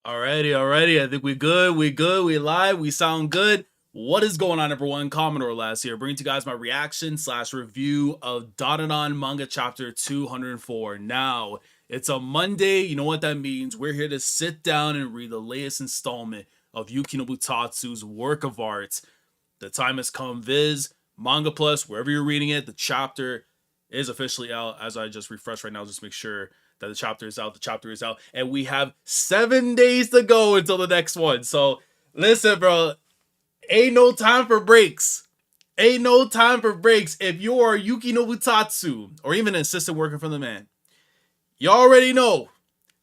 Alrighty. I think we good. We live. We sound good. What is going on, everyone? Commodore last here, bringing to you guys my reaction slash review of Dandadan manga chapter 204. Now, it's a Monday. You know what that means. We're here to sit down and read the latest installment of Yuki Nobutatsu's work of art. The time has come. Viz, Manga Plus, wherever you're reading it, the chapter is officially out. As I just refresh right now, just make sure that the chapter is out. The chapter is out. And we have 7 days to go until the next one. So listen, bro. Ain't no time for breaks. Ain't no time for breaks. If you are Yuki Nobutatsu or even an assistant working for the man, you already know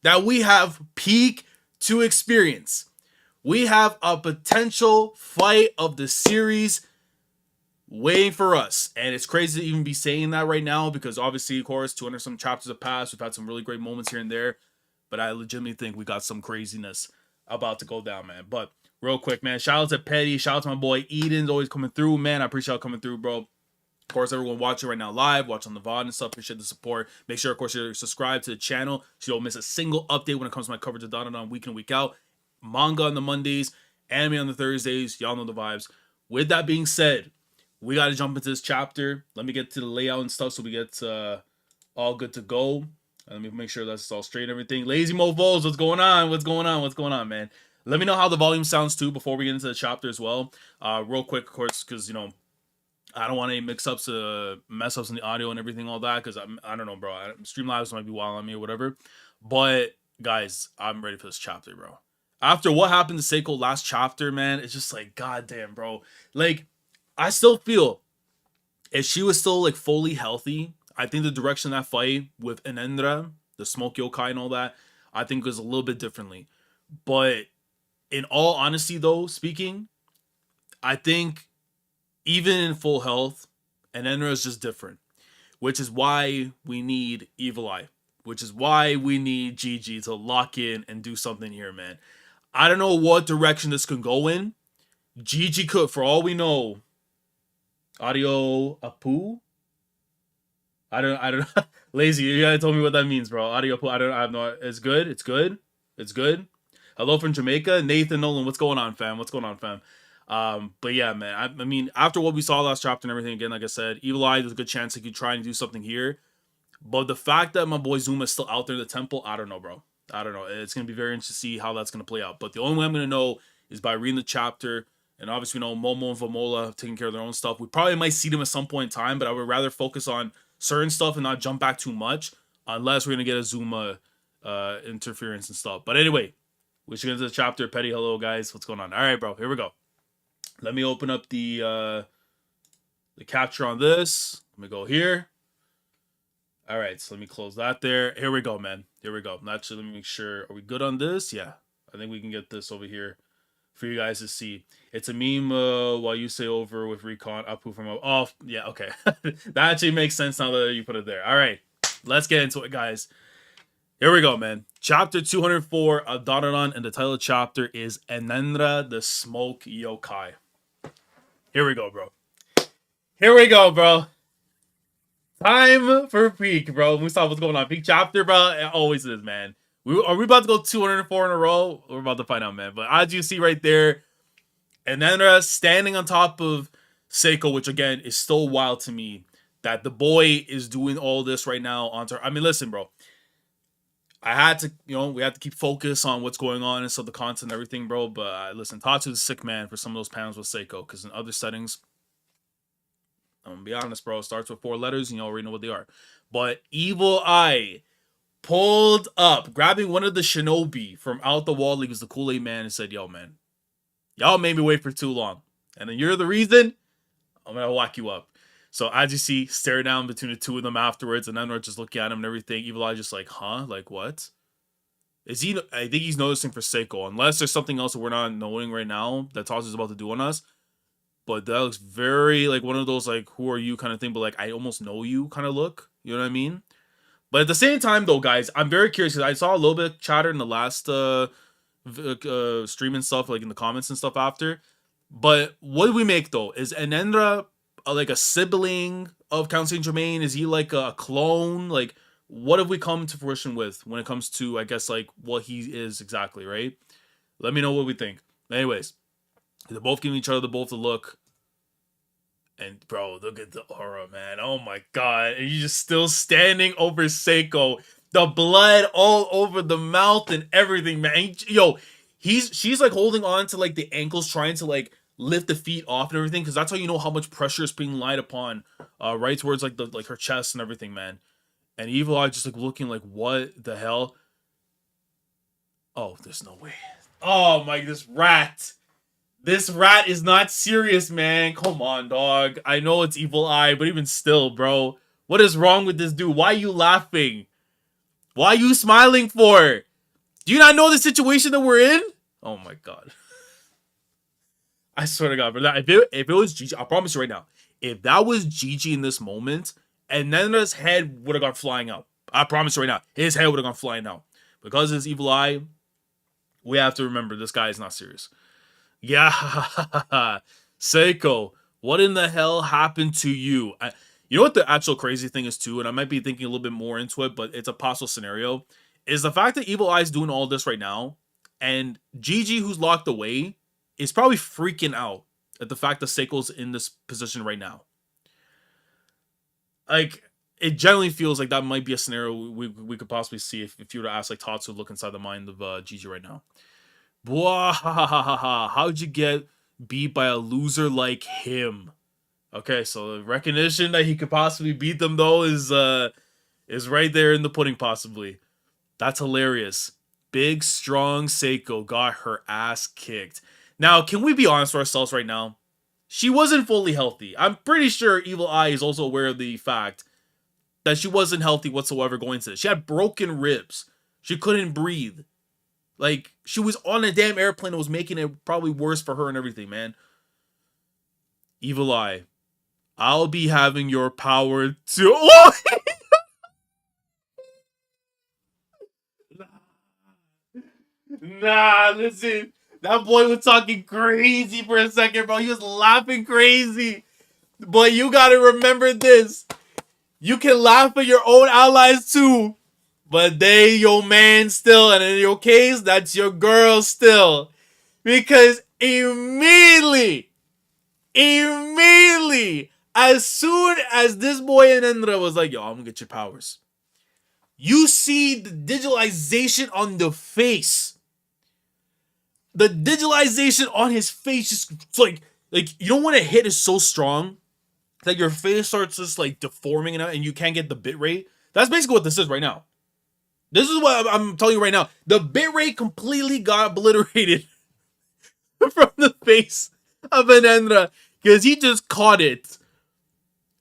that we have peak to experience. We have a potential fight of the series waiting for us. And it's crazy to even be saying that right now because obviously, of course, 200 some chapters have passed. We've had some really great moments here and there. But I legitimately think we got some craziness about to go down, man. But real quick, man, shout out to Petty. Shout out to my boy Eden's always coming through, man. I appreciate y'all coming through, bro. Of course, everyone watching right now live, watching the VOD and stuff. Appreciate the support. Make sure, of course, you're subscribed to the channel so you don't miss a single update when it comes to my coverage of Dandadan week in, week out. Manga on the Mondays, anime on the Thursdays. Y'all know the vibes. With that being said, we got to jump into this chapter. Let me get to the layout and stuff so we get all good to go. Let me make sure that's all straight and everything. Lazy Mofos, what's going on? What's going on, man? Let me know how the volume sounds too before we get into the chapter as well. Real quick, of course, because, you know, I don't want any mix-ups, mess-ups in the audio and everything, all that, because I don't know, bro. Streamlabs might be wild on me or whatever. But, guys, I'm ready for this chapter, bro. After what happened to Seiko last chapter, man, it's just like, goddamn, bro. Like, I still feel if she was still like fully healthy, I think the direction of that fight with Enenra, the smoke yokai and all that, I think was a little bit differently. But in all honesty, though, speaking, I think even in full health, Enenra is just different, which is why we need Evil Eye, which is why we need Gigi to lock in and do something here, man. I don't know what direction this could go in. Gigi could, for all we know, Audio Apu? I don't lazy, you gotta tell me what that means, bro. Audio Apu, I have no, it's good, it's good. Hello from Jamaica. Nathan Nolan, what's going on, fam? But yeah, man, I mean, after what we saw last chapter and everything, again, like I said, Evil Eye, there's a good chance he could try and do something here. But the fact that my boy Zuma is still out there in the temple, I don't know, bro. I don't know. It's gonna be very interesting to see how that's gonna play out. But the only way I'm gonna know is by reading the chapter. And obviously, you know, Momo and Vamola have taken care of their own stuff. We probably might see them at some point in time, but I would rather focus on certain stuff and not jump back too much unless we're going to get a Zuma interference and stuff. But anyway, we should get into the chapter. Petty, hello, guys. What's going on? All right, bro. Here we go. Let me open up the capture on this. Let me go here. All right, so let me close that there. Here we go, man. Here we go. Actually, let me make sure. Are we good on this? Yeah. I think we can get this over here for you guys to see. It's a meme while you say over with recon Apu from oh yeah, okay. That actually makes sense now that you put it there. All right, let's get into it, guys. Here we go, man. Chapter 204 of Dandadan, and the title of the chapter is Enenra the Smoke Yokai. Here we go, bro. Here we go, bro. Time for peak, bro. Mustafa, what's going on? Peak chapter, bro. It always is, man. Are we about to go 204 in a row? We're about to find out, man. But as you see right there, Enenra standing on top of Seiko, which again is still wild to me that the boy is doing all this right now onto her. I mean, listen, bro. I had to, you know, we had to keep focus on what's going on and stuff, the content and everything, bro. But listen, Tatsu's a sick man for some of those panels with Seiko, because in other settings, I'm gonna be honest, bro. It starts with 4 letters, and you already know what they are. But Evil Eye pulled up, grabbing one of the shinobi from out the wall. He was the Kool-Aid man and said, yo, man, y'all made me wait for too long. And then you're the reason. I'm going to whack you up. So as you see, stare down between the two of them afterwards. And then we're just looking at him and everything. Evil Eye just like, huh? Like, what? Is he? I think he's noticing for Seiko. Unless there's something else that we're not knowing right now that Toss is about to do on us. But that looks very like one of those, like, who are you kind of thing. But, like, I almost know you kind of look. You know what I mean? But at the same time, though, guys, I'm very curious because I saw a little bit of chatter in the last stream and stuff, like in the comments and stuff after. But what do we make, though? Is Enenra like a sibling of Count Saint Germain? Is he like a clone? Like, what have we come to fruition with when it comes to, I guess, like what he is exactly, right? Let me know what we think. Anyways, they're both giving each other both a look. And bro, look at the aura, man. Oh my god. And you just still standing over Seiko. The blood all over the mouth and everything, man. Yo, she's like holding on to like the ankles, trying to like lift the feet off and everything, because that's how you know how much pressure is being laid upon, right towards like the like her chest and everything, man. And Evil Eye just like looking like, what the hell? Oh, there's no way. Oh my, this rat. This rat is not serious, man. Come on, dog. I know it's Evil Eye, but even still, bro. What is wrong with this dude? Why are you laughing? Why are you smiling for? Do you not know the situation that we're in? Oh my god. I swear to God, but if it was Gigi, I promise you right now, if that was Gigi in this moment, and then his head would have gone flying out. I promise you right now, his head would have gone flying out. Because it's Evil Eye, we have to remember this guy is not serious. Yeah, Seiko, what in the hell happened to you? You know what the actual crazy thing is too, and I might be thinking a little bit more into it, but it's a possible scenario, is the fact that Evil Eye's doing all this right now, and Gigi, who's locked away, is probably freaking out at the fact that Seiko's in this position right now. Like, it generally feels like that might be a scenario we could possibly see if you were to ask like Tatsu look inside the mind of Gigi right now. How'd you get beat by a loser like him? Okay, so the recognition that he could possibly beat them though is right there in the pudding possibly. That's hilarious. Big strong Seiko got her ass kicked. Now, can we be honest with ourselves right now? She wasn't fully healthy. I'm pretty sure Evil Eye is also aware of the fact that she wasn't healthy whatsoever going to this. She had broken ribs. She couldn't breathe. Like, she was on a damn airplane that was making it probably worse for her and everything, man. Evil Eye, I'll be having your power to... Oh! Nah, listen. That boy was talking crazy for a second, bro. He was laughing crazy. But you gotta remember this. You can laugh at your own allies too. But they your man still. And in your case, that's your girl still. Because immediately, as soon as this boy Enenra was like, yo, I'm gonna get your powers, you see the digitalization on the face. The digitalization on his face just like you know when a hit is so strong that your face starts just like deforming and you can't get the bit rate. That's basically what this is right now. This is what I'm telling you right now. The bit rate completely got obliterated from the face of Enenra because he just caught it.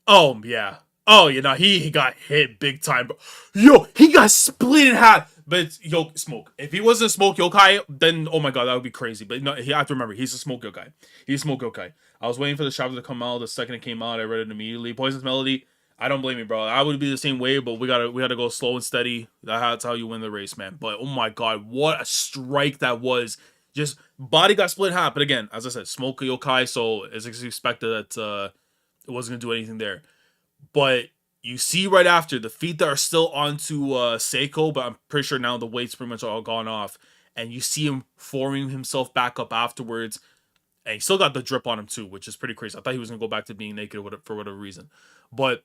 Oh yeah. Oh, you know, he got hit big time, bro. Yo, he got split in half. But yo, Smoke. If he wasn't Smoke Yokai, then oh my god, that would be crazy. But no, you have to remember, he's a Smoke Yokai. He's a Smoke Yokai. I was waiting for the chapter to come out. The second it came out, I read it immediately. Poison's Melody. I don't blame you, bro. I would be the same way, but we gotta go slow and steady. That's how you win the race, man. But oh my god, what a strike that was. Just body got split in half. But again, as I said, Smoke Yokai, so it's expected that it wasn't gonna do anything there. But you see right after, the feet that are still onto Seiko, but I'm pretty sure now the weight's pretty much all gone off. And you see him forming himself back up afterwards. And he still got the drip on him too, which is pretty crazy. I thought he was going to go back to being naked for whatever reason. But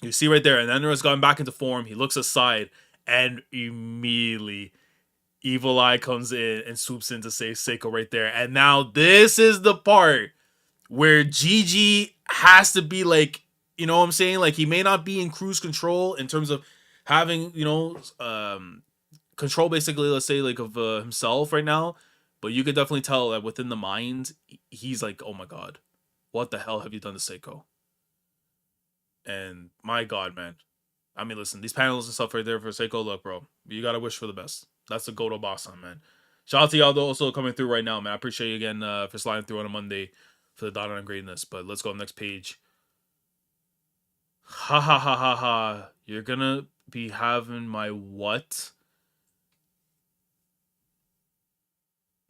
you see right there, and Enra's gone back into form. He looks aside, and immediately Evil Eye comes in and swoops in to save Seiko right there. And now this is the part where Gigi has to be like, you know what I'm saying? Like, he may not be in cruise control in terms of having, you know, control basically, let's say, like, of himself right now. But you could definitely tell that within the mind, he's like, oh my god, what the hell have you done to Seiko? And my god, man. I mean, listen, these panels and stuff right there for Seiko, look, bro, you gotta wish for the best. That's the Goto boss on, man. Shout out to y'all though, also coming through right now, man. I appreciate you again for sliding through on a Monday for the Dandadan greatness. But let's go next page. Ha ha ha ha ha. You're gonna be having my what?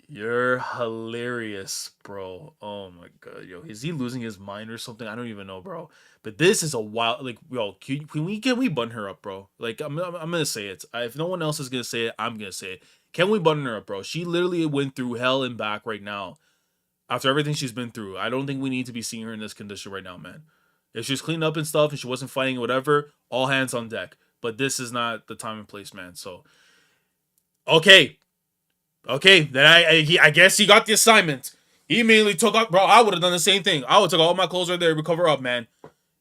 You're hilarious, bro. Oh my god, yo, is he losing his mind or something? I don't even know, bro. But this is a wild, like, yo, can we button her up, bro? Like, I'm gonna say it. If no one else is gonna say it, I'm gonna say it. Can we button her up, bro? She literally went through hell and back right now after everything she's been through. I don't think we need to be seeing her in this condition right now, man. If she's cleaned up and stuff and she wasn't fighting whatever, all hands on deck. But this is not the time and place, man. So, okay, okay, then I guess he got the assignment. He immediately took up, bro. I would have done the same thing. I would have took all my clothes right there. We cover up, man.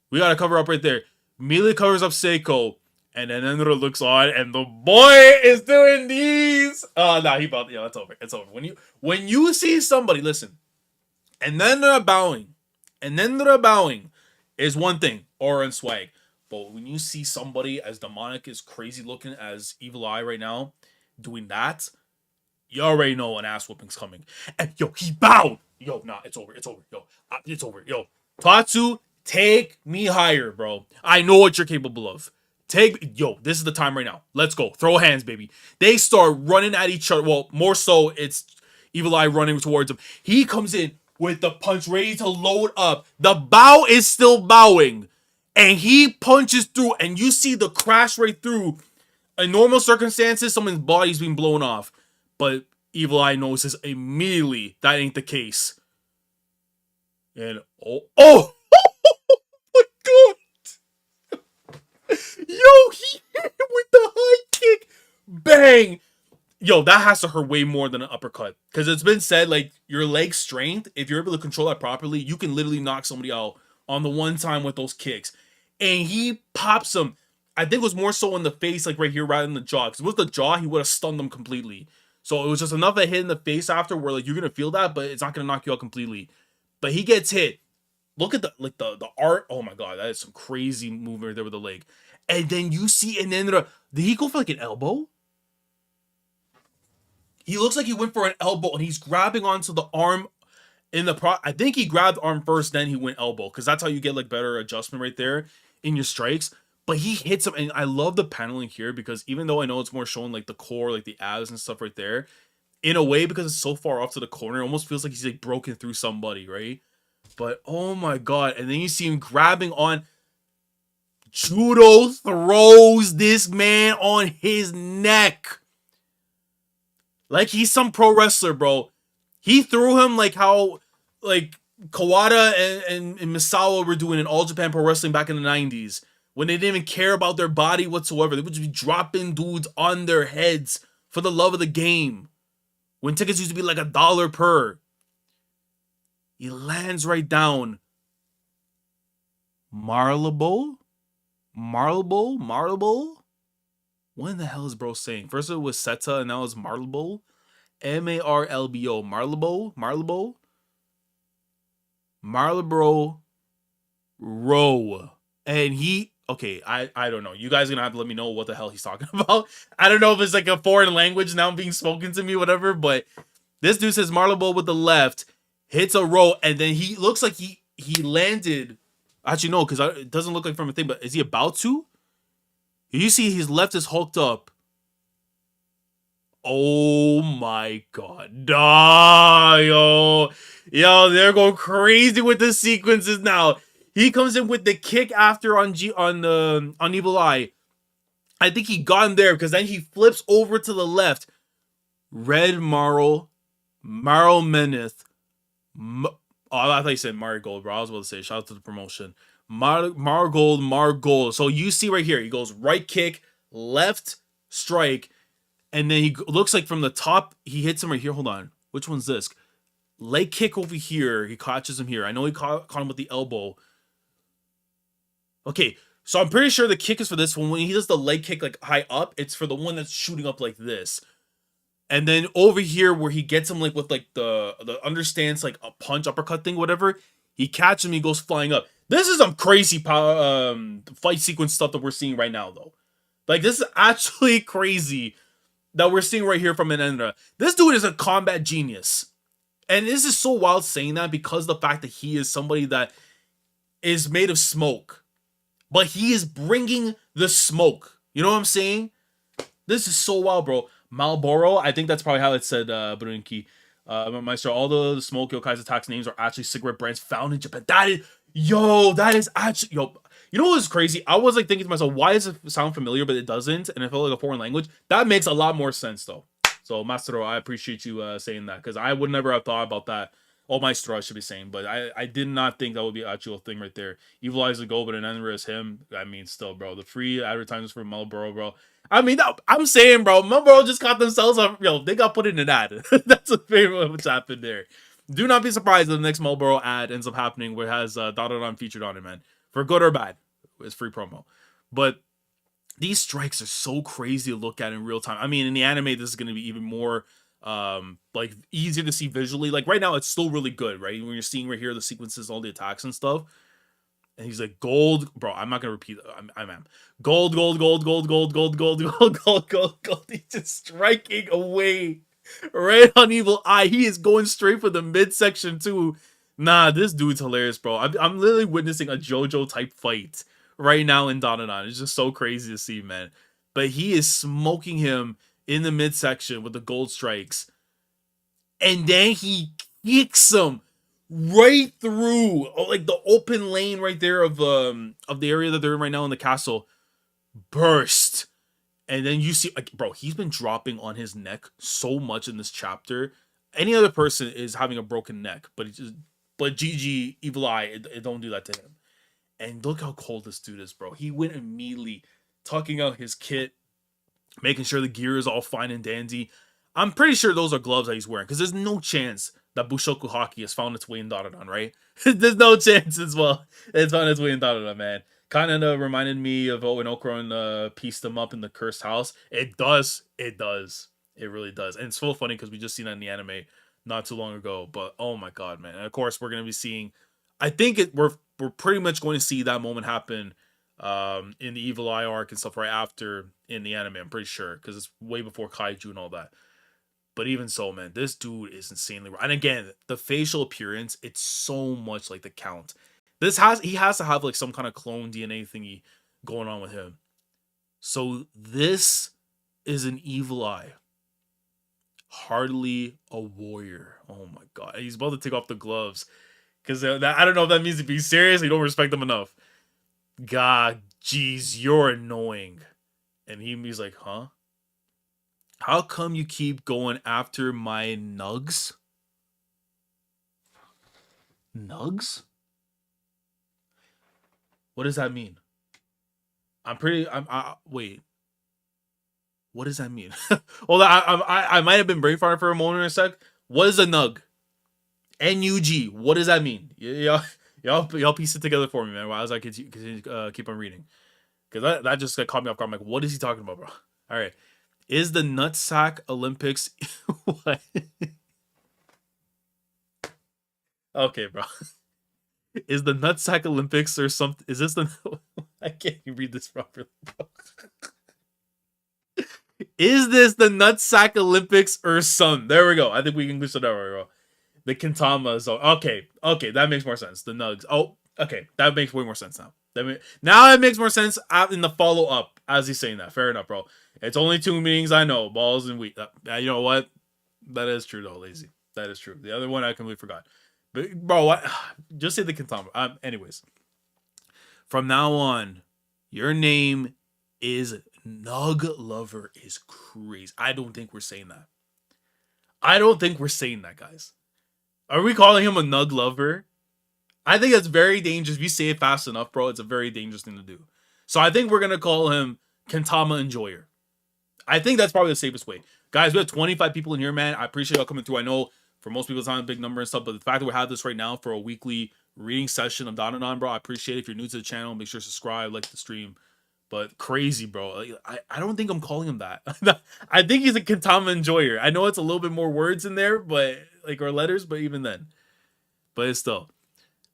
We gotta cover up right there. Immediately covers up Seiko, and then Enenra looks on, and the boy is doing these. Oh, nah, he about, yeah, it's over. It's over. When you see somebody, listen, and then they're bowing is one thing, aura and swag. But when you see somebody as demonic, as crazy looking as Evil Eye right now, doing that, you already know an ass whooping's coming. And yo, he bowed. Yo, nah, it's over. It's over. Yo, it's over. Yo, Tatsu, take me higher, bro. I know what you're capable of. Yo, this is the time right now. Let's go. Throw hands, baby. They start running at each other. Well, more so, it's Evil Eye running towards him. He comes in with the punch ready to load up. The bow is still bowing. And he punches through, and you see the crash right through. In normal circumstances, someone's body's being blown off. But Evil Eye notices immediately that ain't the case. And oh my god! Yo, he hit him with the high kick! Bang! Yo, that has to hurt way more than an uppercut. Because it's been said, like, your leg strength, if you're able to control that properly, you can literally knock somebody out on the one time with those kicks. And he pops him. I think it was more so in the face, like right here, rather than the jaw. Because with the jaw, he would have stunned them completely. So it was just enough of a hit in the face after where, like, you're going to feel that, but it's not going to knock you out completely. But he gets hit. Look at the art. Oh my god, that is some crazy movement there with the leg. And then you see Enenra. Did he go for like an elbow? He looks like he went for an elbow and he's grabbing onto the arm in the I think he grabbed arm first, then he went elbow, because that's how you get like better adjustment right there in your strikes. But he hits him, and I love the paneling here because even though I know it's more showing like the core, like the abs and stuff right there, in a way, because it's so far off to the corner, it almost feels like he's like broken through somebody, right? But oh my god, and then you see him grabbing on. Judo throws this man on his neck. Like he's some pro wrestler, bro. He threw him like how like Kawada and Misawa were doing in All Japan Pro Wrestling back in the 90s. When they didn't even care about their body whatsoever. They would just be dropping dudes on their heads for the love of the game. When tickets used to be like $1 per. He lands right down. Marlebo? What in the hell is bro saying? First it was Seta and now it's Marlebo. Marlbo. Marlboro Row. And he, okay, I don't know. You guys are gonna have to let me know what the hell he's talking about. I don't know if it's like a foreign language now being spoken to me, whatever, but this dude says Marlboro with the left, hits a row, and then he looks like he landed. Actually, no, because it doesn't look like from a thing, but is he about to? You see his left is hulked up. Oh my god. Yo, they're going crazy with the sequences now. He comes in with the kick after on Evil Eye. I think he got him there because then he flips over to the left. Red Marl Meneth. Oh, I thought you said Marigold, bro. I was about to say, shout out to the promotion. Margold. So you see right here, he goes right kick, left strike, and then he looks like from the top, he hits him right here. Hold on. Which one's this? Leg kick over here. He catches him here. I know he caught him with the elbow. Okay, so I'm pretty sure the kick is for this one. When he does the leg kick like high up, it's for the one that's shooting up like this. And then over here where he gets him like with like the understands like a punch uppercut thing, whatever, he catches him, he goes flying up. This is some crazy fight sequence stuff that we're seeing right now, though. Like, this is actually crazy that we're seeing right here from Enenra. This dude is a combat genius. And this is so wild saying that because the fact that he is somebody that is made of smoke. But he is bringing the smoke. You know what I'm saying? This is so wild, bro. Marlboro, I think that's probably how it said, Brunki. Maestro, all the smoke yokai attacks names are actually cigarette brands found in Japan. That is, yo, that is actually, yo. You know what's crazy? I was like thinking to myself, why does it sound familiar, but it doesn't, and it felt like a foreign language. That makes a lot more sense though. So Maestro, I appreciate you saying that, because I would never have thought about that. Oh, Maestro, I should be saying, but I did not think that would be an actual thing right there. Evil Eye is the goal, but Enenra is him. I mean, still, bro, the free advertisements for Marlboro, bro. I mean, I'm saying, bro, Marlboro just got themselves up. Yo, they got put in an ad. That's a favorite what's happened there. Do not be surprised if the next Marlboro ad ends up happening where it has Dandadan featured on it, man. For good or bad, it's free promo. But these strikes are so crazy to look at in real time. I mean, in the anime, this is going to be even more like easier to see visually. Like right now, it's still really good, right? When you're seeing right here the sequences, all the attacks and stuff. And he's like, gold, bro. I'm not gonna repeat it. I'm gold, gold, gold, gold, gold, gold, gold, gold, gold, gold, gold. He's just striking away right on Evil Eye. He is going straight for the midsection too. Nah, this dude's hilarious, bro. I'm literally witnessing a JoJo type fight right now in Dandadan. It's just so crazy to see, man. But he is smoking him in the midsection with the gold strikes, and then he kicks him right through like the open lane right there of the area that they're in right now in the castle. Burst. And then you see, like, bro, he's been dropping on his neck so much in this chapter. Any other person is having a broken neck, but Gigi, Evil Eye, it don't do that to him. And look how cold this dude is, bro. He went immediately tucking out his kit, making sure the gear is all fine and dandy. I'm pretty sure those are gloves that he's wearing, because there's no chance that Bushoku Haki has found its way in Dandadan, right? There's no chance as well. It's found its way in Dandadan, man. Kind of reminded me of when Okron pieced them up in the cursed house. It does. It does. It really does. And it's so funny because we just seen that in the anime not too long ago. But oh my god, man. And of course, we're going to be seeing, I think we're pretty much going to see that moment happen in the Evil Eye arc and stuff right after in the anime. I'm pretty sure, because it's way before Kaiju and all that. But even so, man, this dude is insanely raw. And again, the facial appearance, it's so much like the Count. He has to have like some kind of clone DNA thingy going on with him. So this is an Evil Eye. Hardly a warrior. Oh my god. He's about to take off the gloves. Because I don't know if that means to be serious. You don't respect him enough. God, jeez, you're annoying. And he's like, huh? How come you keep going after my nugs? Nugs? What does that mean? Wait. What does that mean? Hold on, I might have been brain farting for a moment or a sec. What is a nug? N-U-G. What does that mean? Y'all piece it together for me, man, while as I keep on reading. Because that just caught me off guard. I'm like, what is he talking about, bro? All right. Is the Nutsack Olympics... What? Okay, bro. Is the Nutsack Olympics or something? Is this the... I can't even read this properly, bro. Is this the Nutsack Olympics or some? There we go. I think we can English it out right, bro. The Kintama zone. Okay, that makes more sense. The Nugs. Oh, okay, that makes way more sense now. Now it makes more sense in the follow up as he's saying that. Fair enough, bro. It's only two meanings I know: balls and wheat. You know what? That is true, though, lazy. That is true. The other one I completely forgot. But bro, what? Just say the Kintama. Anyways, from now on, your name is Nug Lover is crazy. I don't think we're saying that. I don't think we're saying that, guys. Are we calling him a Nug Lover? I think that's very dangerous. If you say it fast enough, bro, it's a very dangerous thing to do. So I think we're going to call him Kentama Enjoyer. I think that's probably the safest way. Guys, we have 25 people in here, man. I appreciate y'all coming through. I know for most people it's not a big number and stuff, but the fact that we have this right now for a weekly reading session of Dandadan, bro, I appreciate it. If you're new to the channel, make sure to subscribe, like the stream. But crazy, bro. I don't think I'm calling him that. I think he's a Kentama Enjoyer. I know it's a little bit more words in there, but like, or letters, but even then. But it's still.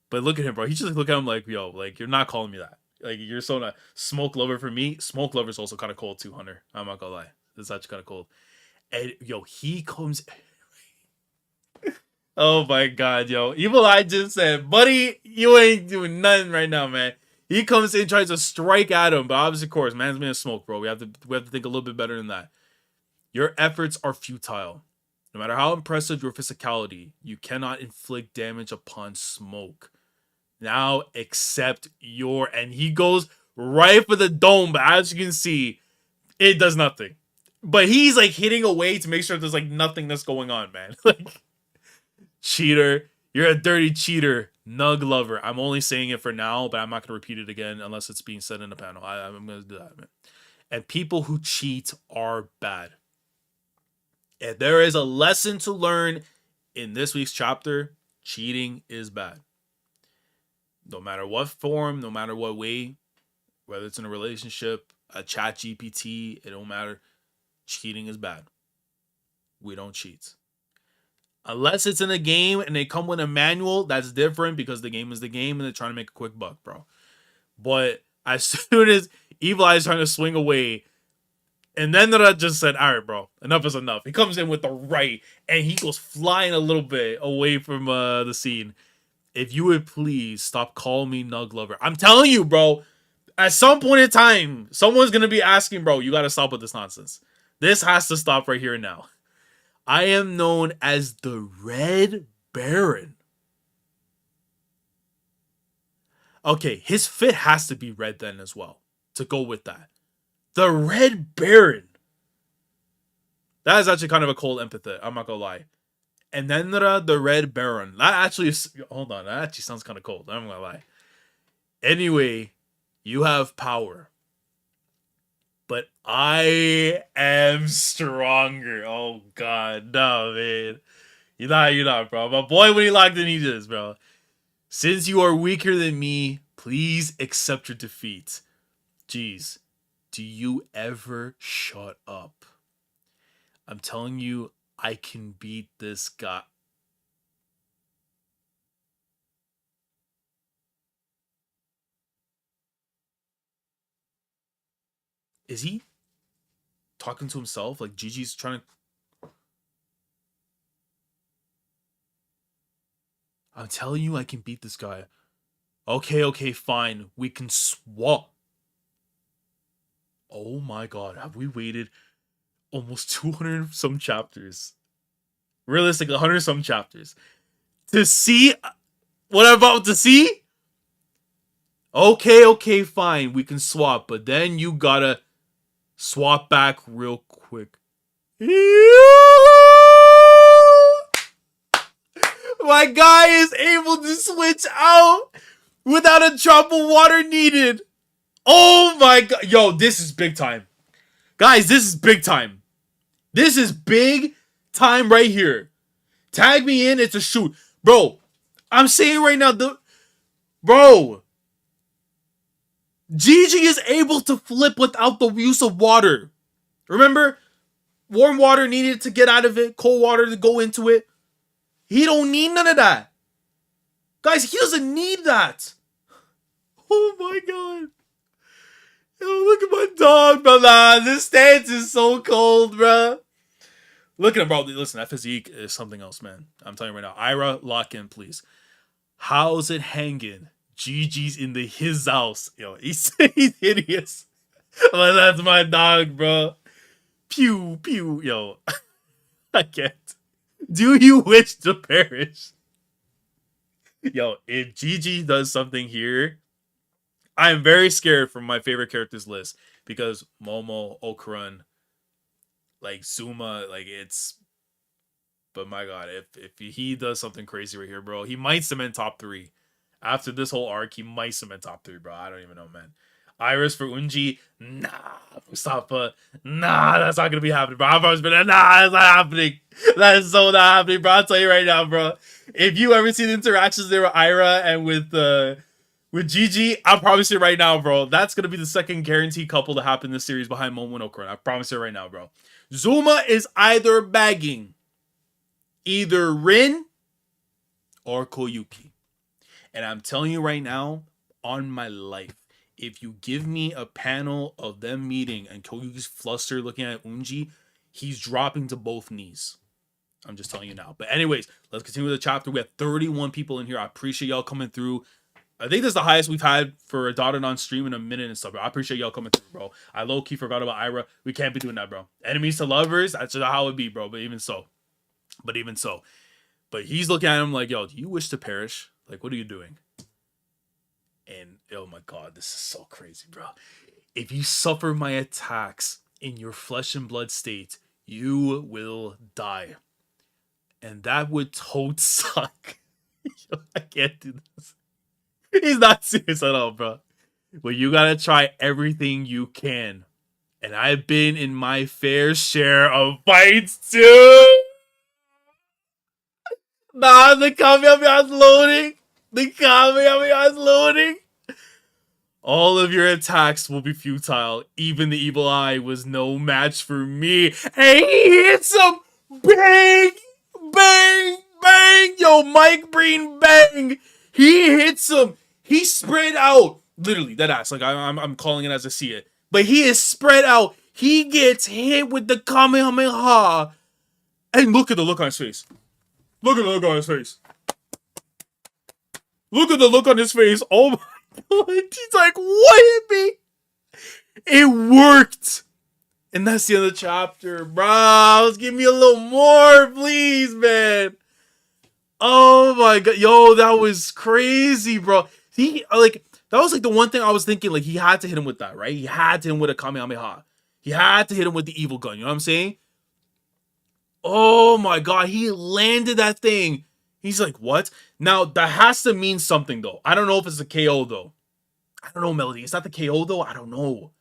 But look at him, bro. He just look at him like, yo, like, you're not calling me that. Like, you're so not. Smoke Lover for me. Smoke Lover's also kind of cold too, Hunter. I'm not gonna lie. It's actually kind of cold. And yo, he comes. Oh my god, yo. Evil Eye just said, buddy, you ain't doing nothing right now, man. He comes in, tries to strike at him, but obviously, of course, man's been a smoke, bro. We have to think a little bit better than that. Your efforts are futile. No matter how impressive your physicality, you cannot inflict damage upon smoke. Now accept your... And he goes right for the dome, but as you can see, it does nothing. But he's like hitting away to make sure there's like nothing that's going on, man. Like, cheater. You're a dirty cheater. Nug lover. I'm only saying it for now, but I'm not going to repeat it again unless it's being said in the panel. I'm going to do that, man. And people who cheat are bad. If there is a lesson to learn in this week's chapter, cheating is bad. No matter what form, no matter what way, whether it's in a relationship, a chat GPT, it don't matter. Cheating is bad. We don't cheat. Unless it's in a game and they come with a manual, that's different because the game is the game and they're trying to make a quick buck, bro. But as soon as Evil Eye is trying to swing away, and then that just said, all right, bro, enough is enough. He comes in with the right, and he goes flying a little bit away from the scene. If you would please stop calling me Nug Lover. I'm telling you, bro, at some point in time, someone's going to be asking, bro, you got to stop with this nonsense. This has to stop right here and now. I am known as the Red Baron. Okay, his fit has to be red then as well, to go with that. The Red Baron. That is actually kind of a cold epithet, I'm not gonna lie. Enenra, the Red Baron. That actually is... Hold on, that actually sounds kind of cold, I'm not gonna lie. Anyway, you have power. But I am stronger. Oh, God. No, man. You're not, bro. My boy, when he locked in, he just, bro. Since you are weaker than me, please accept your defeat. Jeez. Do you ever shut up? I'm telling you, I can beat this guy. Is he talking to himself? Like Gigi's trying to... I'm telling you, I can beat this guy. Okay, fine. We can swap. Oh my god, have we waited almost 200 some chapters? Realistically, 100 some chapters. To see what I'm about to see? Okay, fine. We can swap, but then you gotta swap back real quick. My guy is able to switch out without a drop of water needed. Oh my god. Yo, this is big time. Guys, this is big time. This is big time right here. Tag me in, it's a shoot. Bro, I'm saying right now, bro, Gigi is able to flip without the use of water. Remember? Warm water needed to get out of it, cold water to go into it. He don't need none of that. Guys, he doesn't need that. Oh my god. Yo, look at my dog, brother. This stance is so cold, bro. Look at him, bro. Listen, that physique is something else, man. I'm telling you right now. Ira, lock in, please. How's it hanging? Gigi's in his house. Yo, he's hideous. But that's my dog, bro. Pew, pew. Yo, I can't. Do you wish to perish? Yo, if Gigi does something here, I am very scared from my favorite characters list because Momo, Okarun, like Zuma, like it's... But my god, if he does something crazy right here, bro, he might cement top 3. After this whole arc, he might cement top 3, bro. I don't even know, man. Iris for Unji, nah. Mustafa, nah, that's not gonna be happening, bro. I've always been, nah, that's not happening. That is so not happening, bro. I'll tell you right now, bro. If you ever see the interactions there with Ira and with Gigi, I promise you right now, bro, that's gonna be the second guaranteed couple to happen in this series behind Momo and Okarun. I promise you right now, bro. Zuma is either bagging either Rin or Koyuki. And I'm telling you right now, on my life, if you give me a panel of them meeting and Koyuki's flustered looking at Unji, he's dropping to both knees. I'm just telling you now. But anyways, let's continue with the chapter. We have 31 people in here. I appreciate y'all coming through. I think this is the highest we've had for a Dandadan stream in a minute and stuff, bro. I appreciate y'all coming through, bro. I low-key forgot about Ira. We can't be doing that, bro. Enemies to lovers, that's just how it be, bro. But even so. But even so, but he's looking at him like, yo, do you wish to perish? Like, what are you doing? And oh my god, this is so crazy, bro. If you suffer my attacks in your flesh and blood state, you will die. And that would totes suck. Yo, I can't do this. He's not serious at all, bro. But you gotta try everything you can. And I've been in my fair share of fights too. Nah, the Kamehameha's loading. The Kamehameha's loading. All of your attacks will be futile. Even the Evil Eye was no match for me. And he hits him! Bang! Bang! Bang! Yo, Mike Breen, bang! He hits him! He spread out. Literally, that ass. Like, I'm calling it as I see it. But he is spread out. He gets hit with the Kamehameha. And look at the look on his face. Look at the look on his face. Look at the look on his face. Oh my god. He's like, what hit me? It worked. And that's the end of the chapter. Bro, give me a little more, please, man. Oh my god. Yo, that was crazy, bro. That was like the one thing I was thinking, like, he had to hit him with that, right? He had to hit him with a Kamehameha. He had to hit him with the evil gun, you know what I'm saying? Oh my god, he landed that thing. He's like, what? Now, that has to mean something, though. I don't know if it's a KO, though. I don't know, Melody. Is that the KO, though? I don't know.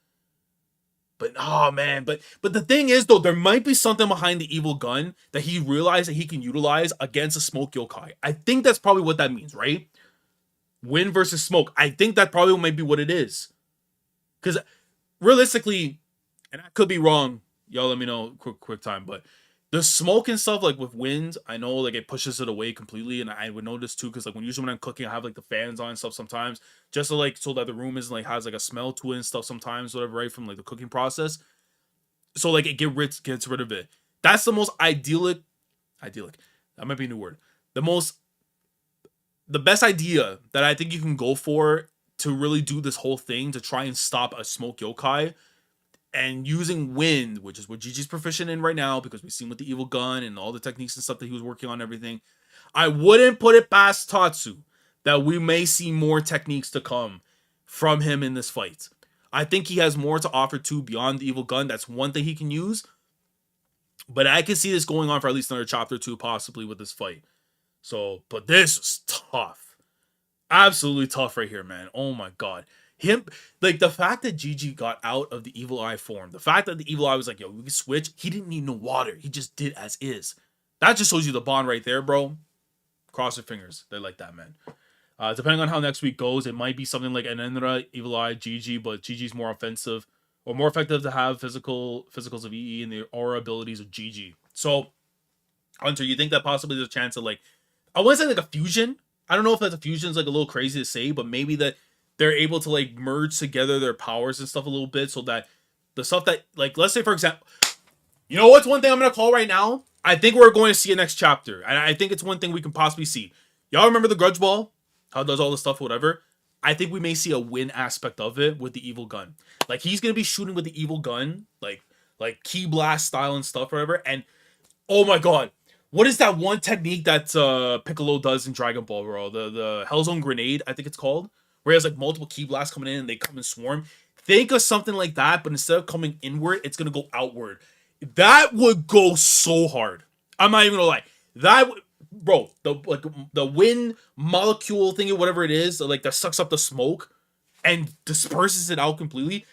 But, oh, man. But the thing is, though, there might be something behind the evil gun that he realized that he can utilize against a smoke yokai. I think that's probably what that means, right? Wind versus smoke. I think that probably might be what it is. Because, realistically, and I could be wrong. Y'all let me know quick time, but the smoke and stuff, like with wind, I know like it pushes it away completely, and I would notice too, because like usually when I'm cooking, I have like the fans on and stuff sometimes, just to like so that the room isn't like has like a smell to it and stuff sometimes, whatever, right, from like the cooking process. So like it gets rid of it. That's the most idyllic. That might be a new word. The best idea that I think you can go for to really do this whole thing to try and stop a smoke yokai. And using wind, which is what Gigi's proficient in right now, because we've seen with the evil gun and all the techniques and stuff that he was working on and everything. I wouldn't put it past Tatsu that we may see more techniques to come from him in this fight. I think he has more to offer too beyond the evil gun. That's one thing he can use. But I can see this going on for at least another chapter or two, possibly with this fight. So, but this was tough. Absolutely tough right here, man. Oh my god. Him, like the fact that Gigi got out of the Evil Eye form, the fact that the Evil Eye was like, yo, we can switch. He didn't need no water. He just did as is. That just shows you the bond right there, bro. Cross your fingers. They're like that, man. Depending on how next week goes, it might be something like Enenra, Evil Eye, Gigi, but Gigi's more offensive or more effective to have physicals of EE and the aura abilities of Gigi. So, Hunter, you think that possibly there's a chance of like, I want to say like a fusion. I don't know if that's a fusion is like a little crazy to say, but maybe that they're able to like merge together their powers and stuff a little bit so that the stuff that like, let's say for example, you know what's one thing I'm going to call right now? I think we're going to see a next chapter. And I think it's one thing we can possibly see. Y'all remember the Grudge Ball? How it does all this stuff, whatever. I think we may see a win aspect of it with the evil gun. Like he's going to be shooting with the evil gun, like key blast style and stuff, whatever. And oh my god, what is that one technique that Piccolo does in Dragon Ball, bro? The Hellzone Grenade, I think it's called. Where he has like multiple key blasts coming in and they come and swarm. Think of something like that, but instead of coming inward, it's gonna go outward. That would go so hard. I'm not even gonna lie. Bro, the wind molecule thing or whatever it is, like that sucks up the smoke and disperses it out completely.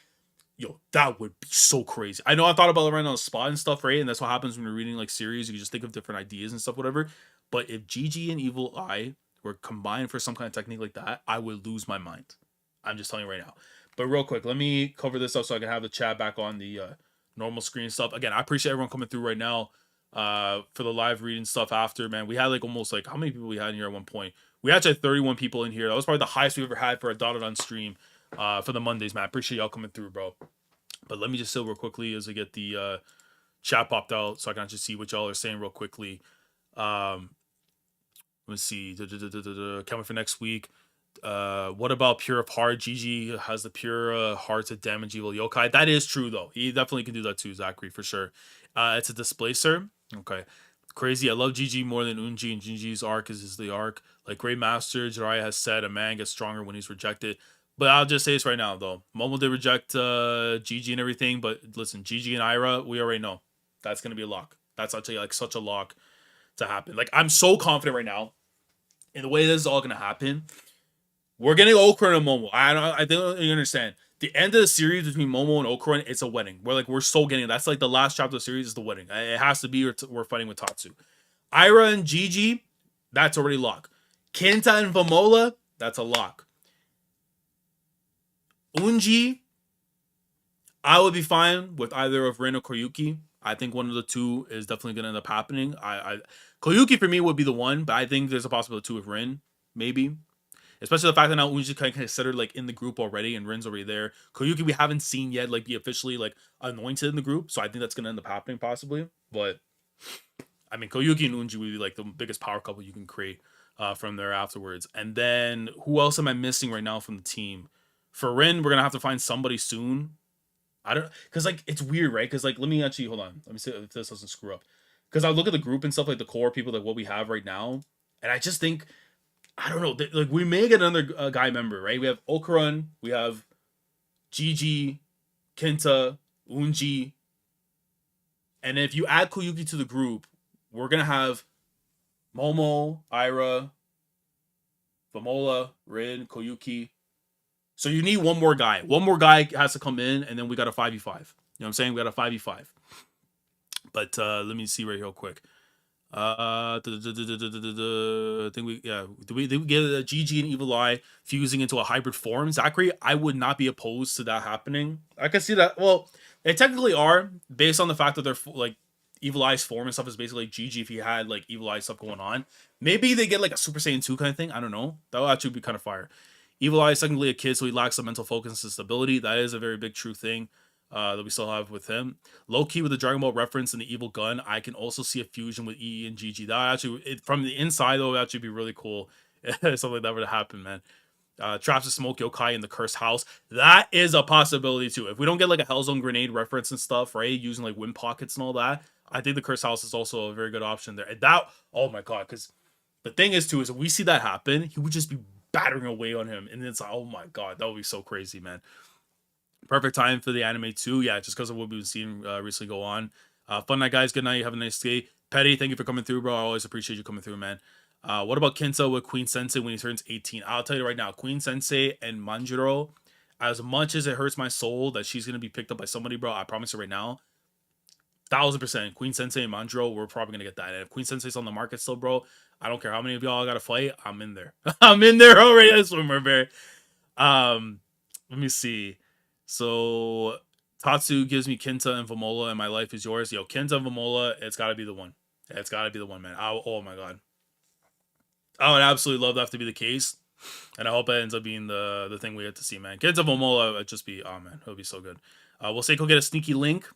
Yo, that would be so crazy. I know I thought about it right on the spot and stuff, right? And that's what happens when you're reading like series. You just think of different ideas and stuff, whatever. But if Gigi and Evil Eye were combined for some kind of technique like that, I would lose my mind. I'm just telling you right now. But real quick, let me cover this up so I can have the chat back on the normal screen stuff. Again, I appreciate everyone coming through right now for the live reading stuff after, man. We had like almost like, how many people we had in here at one point? We actually had 31 people in here. That was probably the highest we've ever had for a Dandadan stream for the Mondays, man. I appreciate y'all coming through, bro. But let me just say real quickly as I get the chat popped out so I can actually see what y'all are saying real quickly. Let's see. Coming for next week. What about Pure of Heart? Gigi has the Pure Heart to damage evil yokai. That is true, though. He definitely can do that too, Zachary, for sure. It's a displacer. Okay. Crazy. I love Gigi more than Unji, and Gigi's arc is the arc. Like Great Master Jiraiya has said, a man gets stronger when he's rejected. But I'll just say this right now, though. Momo did reject Gigi and everything, but listen, Gigi and Ira, we already know that's gonna be a lock. That's actually like such a lock to happen. Like I'm so confident right now in the way this is all gonna happen. We're getting Okran and Momo. I think you understand. The end of the series between Momo and Okran, it's a wedding. We're so getting. That's like the last chapter of the series is the wedding. It has to be, or we're fighting with Tatsu. Ira and Gigi, that's already locked. Kenta and Vamola, that's a lock. Unji, I would be fine with either of Rin or Koyuki. I think one of the two is definitely going to end up happening. Koyuki for me would be the one, but I think there's a possibility two with Rin, maybe. Especially the fact that now Unji kind of considered like in the group already, and Rin's already there. Koyuki we haven't seen yet, like be officially like anointed in the group, so I think that's gonna end up happening possibly. But I mean, Koyuki and Unji would be like the biggest power couple you can create from there afterwards. And then who else am I missing right now from the team? For Rin, we're gonna have to find somebody soon. I don't, because like it's weird, right? Because like let me actually hold on. Let me see if this doesn't screw up. Because I look at the group and stuff, like the core people, like what we have right now, and I just think I don't know. Like we may get another guy member, right? We have Okran, we have Gigi, Kenta, Unji, and if you add Koyuki to the group, we're gonna have Momo, Ira, Vamola, Rin, Koyuki. So you need one more guy. One more guy has to come in, and then we got a 5v5. You know what I'm saying? We got a 5v5. But let me see right here real quick. I think we did we get Gigi and Evil Eye fusing into a hybrid form? Zachary, I would not be opposed to that happening. I can see that. Well, they technically are based on the fact that they're like Evil Eye's form and stuff is basically like Gigi if he had like Evil Eye stuff going on. Maybe they get like a Super Saiyan 2 kind of thing. I don't know. That would actually be kind of fire. Evil Eye is technically a kid, so he lacks the mental focus and stability. That is a very big true thing. That we still have with him. Low key with the Dragon Ball reference and the evil gun, I can also see a fusion with EE and Gigi. That actually, from the inside though, would actually be really cool if something like that were to happen, man. Traps of Smoke Yokai in the Cursed House. That is a possibility too. If we don't get like a Hellzone grenade reference and stuff, right, using like wind pockets and all that, I think the Cursed House is also a very good option there. And that, oh my god, because the thing is too, is if we see that happen, he would just be battering away on him, and it's like, oh my god, that would be so crazy, man. Perfect time for the anime too. Yeah, just because of what we've been seeing recently go on. Fun night, guys. Good night. Have a nice day. Petty, thank you for coming through, bro. I always appreciate you coming through, man. What about Kenta with Queen Sensei when he turns 18? I'll tell you right now, Queen Sensei and Manjiro, as much as it hurts my soul that she's going to be picked up by somebody, bro, I promise you right now, 1000%. Queen Sensei and Manjiro, we're probably going to get that. And if Queen Sensei's on the market still, bro, I don't care how many of y'all got to fight. I'm in there. I'm in there already. I swimmer bear. Let me see. So Tatsu gives me Kenta and Vamola, and my life is yours. Yo, Kenta and Vamola, it's got to be the one. It's got to be the one, man. Oh my god. I would absolutely love that to be the case. And I hope it ends up being the thing we get to see, man. Kenta and Vamola would just be, oh man, it would be so good. Will Seiko get a sneaky link?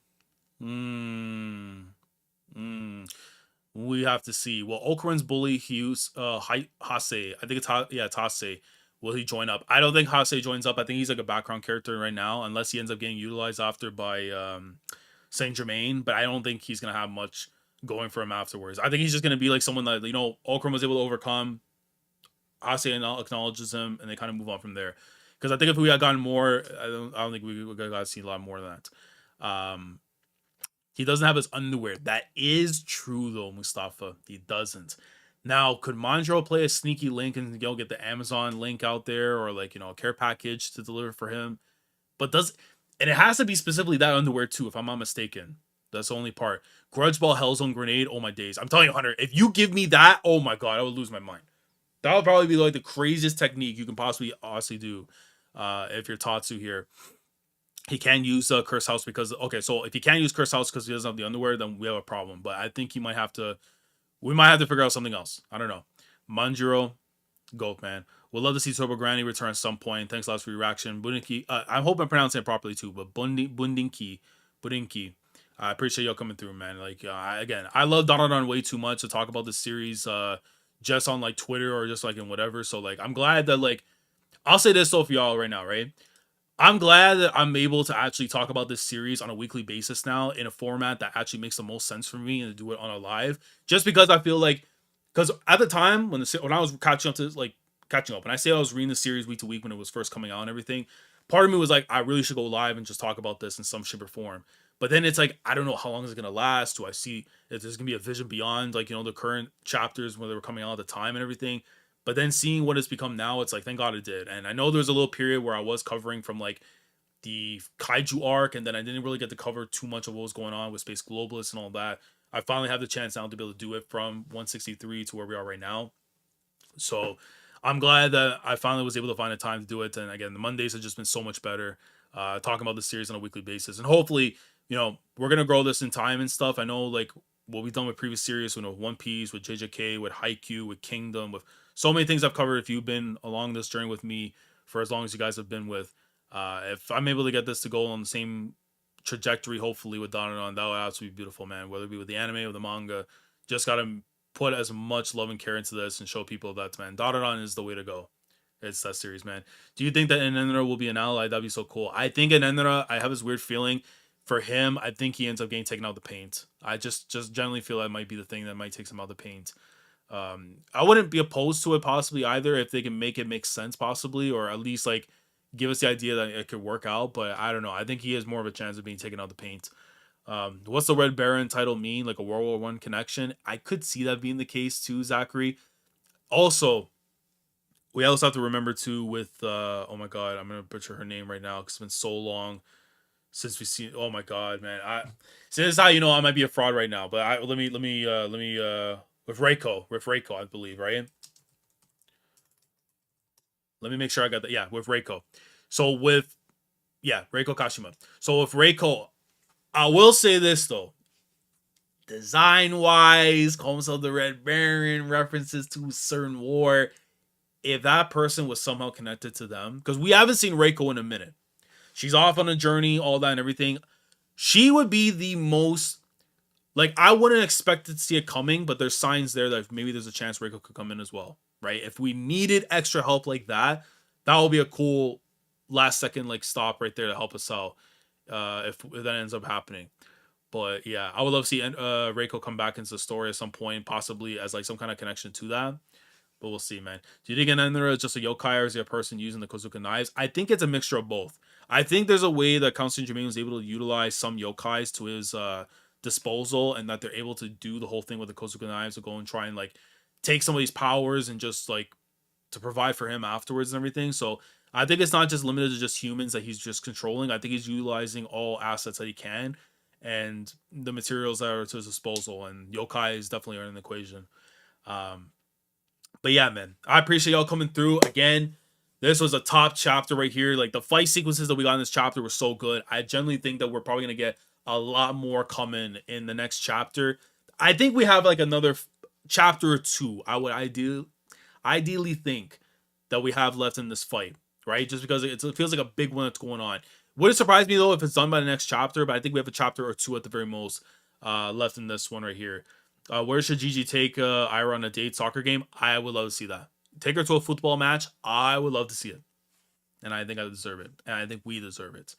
We have to see. Well, Okran's bully Hughes, Hase. I think it's Hase. Will he join up? I don't think Hase joins up. I think he's like a background character right now, unless he ends up getting utilized after by Saint Germain. But I don't think he's gonna have much going for him afterwards. I think he's just gonna be like someone that, you know, Okran was able to overcome. Hase acknowledges him, and they kind of move on from there. Because I think if we had gotten more, I don't think we would have seen a lot more than that. He doesn't have his underwear. That is true though, Mustafa. He doesn't. Now, could Manjiro play a sneaky link and, you know, get the Amazon link out there, or like, you know, a care package to deliver for him? But and it has to be specifically that underwear too, if I'm not mistaken. That's the only part. Grudge Ball Hellzone Grenade. Oh my days. I'm telling you, Hunter, if you give me that, oh my god, I would lose my mind. That would probably be like the craziest technique you can possibly honestly do if you're Tatsu here. He can use Curse House because, okay, so if he can't use Curse House because he doesn't have the underwear, then we have a problem. But I think he might have to, we might have to figure out something else. I don't know. Manjiro, GOAT, man. We'll love to see Turbo Granny return at some point. Thanks a lot for your reaction. Budinki, I hope I'm pronouncing it properly too, but Budinki. I appreciate y'all coming through, man. Like, again, I love Dandadan way too much to talk about this series just on like Twitter or just like in whatever. So like, I'm glad that, like, I'll say this though for y'all right now, right? I'm glad that I'm able to actually talk about this series on a weekly basis now in a format that actually makes the most sense for me and to do it on a live. Just because I feel like, because at the time when I was catching up, and I say I was reading the series week to week when it was first coming out and everything, part of me was like, I really should go live and just talk about this in some shape or form. But then it's like, I don't know how long is it gonna last. Do I see if there's gonna be a vision beyond like the current chapters when they were coming out at the time and everything? But then seeing what it's become now, it's like thank God it did. And I know there's a little period where I was covering from like the kaiju arc, and then I didn't really get to cover too much of what was going on with Space Globalists and all that. I finally have the chance now to be able to do it from 163 to where we are right now. So I'm glad that I finally was able to find the time to do it. And again, the Mondays have just been so much better. Talking about the series on a weekly basis, and hopefully, we're gonna grow this in time and stuff. I know like what we've done with previous series, with One Piece, with JJK, with Haikyuu, with Kingdom, with so many things I've covered. If you've been along this journey with me for as long as you guys have been with, if I'm able to get this to go on the same trajectory, hopefully with Dandadan, that would absolutely be beautiful, man. Whether it be with the anime or the manga, just gotta put as much love and care into this and show people that, man, Dandadan is the way to go. It's that series, man. Do you think that Enenra will be an ally? That'd be so cool. I think Enenra, I have this weird feeling for him. I think he ends up getting taken out the paint. I just generally feel that might be the thing that might take him out the paint. I wouldn't be opposed to it possibly either if they can make it make sense possibly, or at least like give us the idea that it could work out. But I don't know. I think he has more of a chance of being taken out the paint. What's the Red Baron title mean? Like a World War One connection? I could see that being the case too, Zachary. Also, we also have to remember too with oh my god, I'm gonna butcher her name right now because it's been so long since we seen. Oh my god, man! So this is how you know I might be a fraud right now. But let me with Reiko, I believe, right? Let me make sure I got that. Yeah, with Reiko. So with Reiko Kashima. So with Reiko, I will say this though. Design wise, Comes of the Red Baron, references to a certain war. If that person was somehow connected to them, because we haven't seen Reiko in a minute. She's off on a journey, all that and everything. She would be the most, like, I wouldn't expect to see it coming, but there's signs there that maybe there's a chance Reiko could come in as well, right? If we needed extra help like that, that would be a cool last second like stop right there to help us out. If that ends up happening. But yeah, I would love to see Reiko come back into the story at some point, possibly as like some kind of connection to that. But we'll see, man. Do you think Enenra is just a yokai or is he a person using the Kozuka knives? I think it's a mixture of both. I think there's a way that Count Saint Germain was able to utilize some yokais to his disposal, and that they're able to do the whole thing with the Kozuka knives to go and try and like take some of these powers and just like to provide for him afterwards and everything. So I think it's not just limited to just humans that he's just controlling. I think he's utilizing all assets that he can and the materials that are to his disposal. And yokai is definitely in the equation. But yeah, man, I appreciate y'all coming through again. This was a top chapter right here. Like the fight sequences that we got in this chapter were so good. I generally think that we're probably gonna get a lot more coming in the next chapter. I think we have like another chapter or two. I would ideally think that we have left in this fight, right? Just because it feels like a big one that's going on. Wouldn't surprise me though if it's done by the next chapter, but I think we have a chapter or two at the very most left in this one right here. Where should Gigi take Ira on a date soccer game? I would love to see that. Take her to a football match. I would love to see it. And I think I deserve it. And I think we deserve it.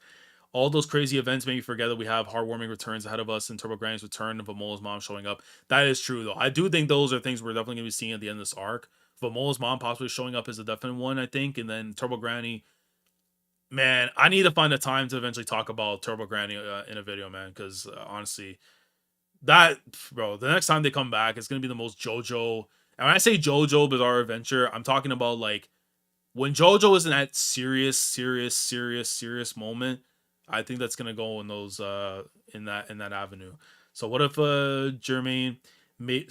All those crazy events made me forget that we have heartwarming returns ahead of us, and Turbo Granny's return and Vamola's mom showing up. That is true, though. I do think those are things we're definitely going to be seeing at the end of this arc. Vamola's mom possibly showing up is a definite one, I think. And then Turbo Granny. Man, I need to find a time to eventually talk about Turbo Granny in a video, man. Because honestly, the next time they come back, it's going to be the most JoJo. And when I say JoJo Bizarre Adventure, I'm talking about like when JoJo is in that serious moment. I think that's gonna go in those in that avenue. So what if Jermaine made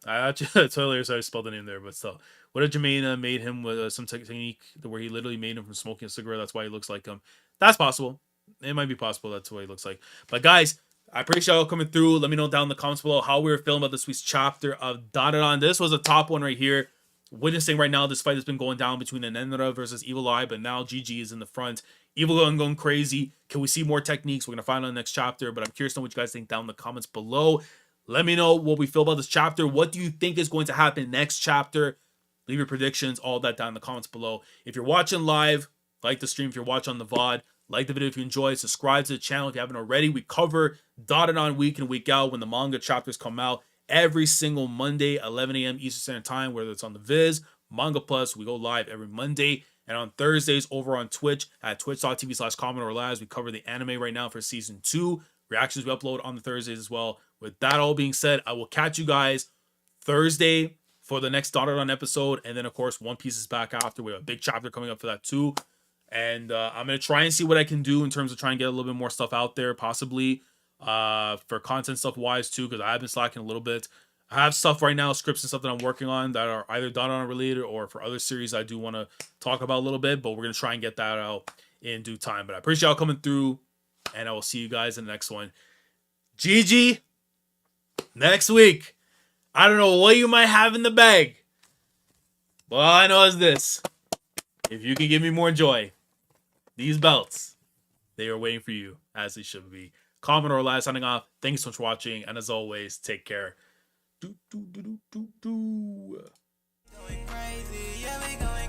I actually totally sorry I spelled the name there, but still. What if Jermaine made him with some technique where he literally made him from smoking a cigarette? That's why he looks like him. That's possible. It might be possible. That's what he looks like. But guys, I appreciate y'all coming through. Let me know down in the comments below how we were feeling about this week's chapter of Dandadan. This was a top one right here. Witnessing right now, this fight has been going down between Enenra versus Evil Eye, but now Gigi is in the front. Evil Eye going crazy. Can we see more techniques? We're going to find out in the next chapter, but I'm curious to know what you guys think down in the comments below. Let me know what we feel about this chapter. What do you think is going to happen next chapter? Leave your predictions, all that down in the comments below. If you're watching live, like the stream. If you're watching on the VOD, Like the video if you enjoyed. Subscribe to the channel if you haven't already. We cover Dandadan week in, week out when the manga chapters come out every single Monday, 11 a.m. Eastern Standard Time, whether it's on the Viz, Manga Plus. We go live every Monday. And on Thursdays over on Twitch at twitch.tv/Commodore Labs. We cover the anime right now for season 2. Reactions we upload on the Thursdays as well. With that all being said, I will catch you guys Thursday for the next Dandadan episode. And then, of course, One Piece is back after. We have a big chapter coming up for that too. And I'm going to try and see what I can do in terms of trying to get a little bit more stuff out there, possibly for content stuff wise too, because I have been slacking a little bit. I have stuff right now, scripts and stuff that I'm working on that are either Dandadan related or for other series I do want to talk about a little bit, but we're going to try and get that out in due time. But I appreciate y'all coming through, and I will see you guys in the next one. Gigi, next week. I don't know what you might have in the bag, but all I know is this. If you can give me more joy, these belts, they are waiting for you, as they should be. Commodore Lad signing off. Thanks so much for watching, and as always, take care. Going crazy, yeah, we going